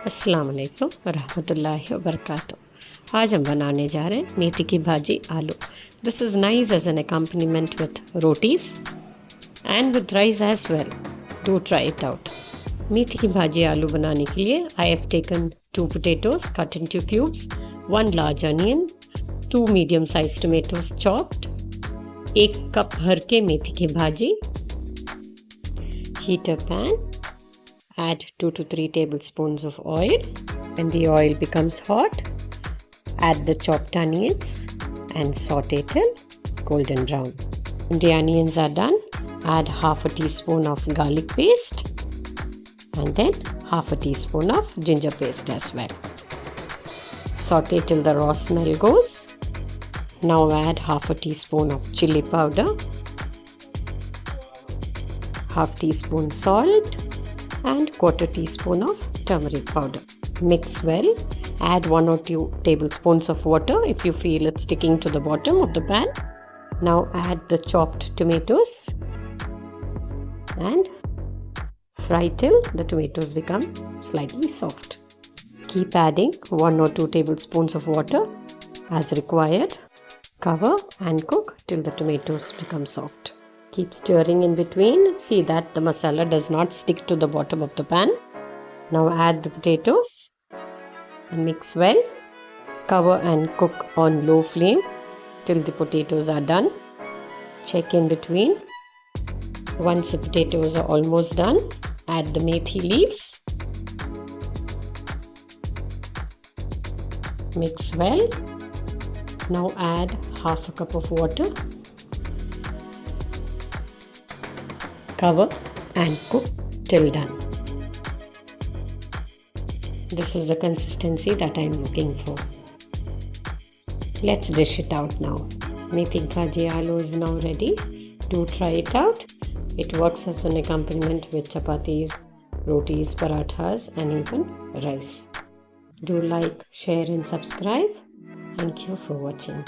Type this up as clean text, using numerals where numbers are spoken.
अस्सलाम वालेकुम रहमतुल्लाहि व बरकातुहू। आज हम बनाने जा रहे हैं मेथी की bhaji aloo. This is nice as an accompaniment with rotis and with rice as well. Do try it out. मेथी की भाजी आलू बनाने के लिए I have taken 2 potatoes cut into cubes, 1 large onion, 2 medium sized tomatoes chopped, 1 cup भर के मेथी की भाजी। Heat a pan. Add 2 to 3 tablespoons of oil. When the oil becomes hot, add the chopped onions and saute till golden brown. When the onions are done, add half a teaspoon of garlic paste and then half a teaspoon of ginger paste as well. Saute till the raw smell goes. Now add half a teaspoon of chilli powder, half teaspoon salt and quarter teaspoon of turmeric powder. Mix well. Add 1 or 2 tablespoons of water if you feel it's sticking to the bottom of the pan. Now add the chopped tomatoes and fry till the tomatoes become slightly soft. Keep adding 1 or 2 tablespoons of water as required. Cover and cook till the tomatoes become soft. Keep stirring in between. See that the masala does not stick to the bottom of the pan. Now add the potatoes and mix well. Cover and cook on low flame till the potatoes are done. Check in between. Once the potatoes are almost done, add the methi leaves. Mix well. Now add half a cup of water. Cover and cook till done. This is the consistency that I am looking for. Let's dish it out now. Methi bhaji aloo is now ready. Do try it out. It works as an accompaniment with chapatis, rotis, parathas and even rice. Do like, share and subscribe. Thank you for watching.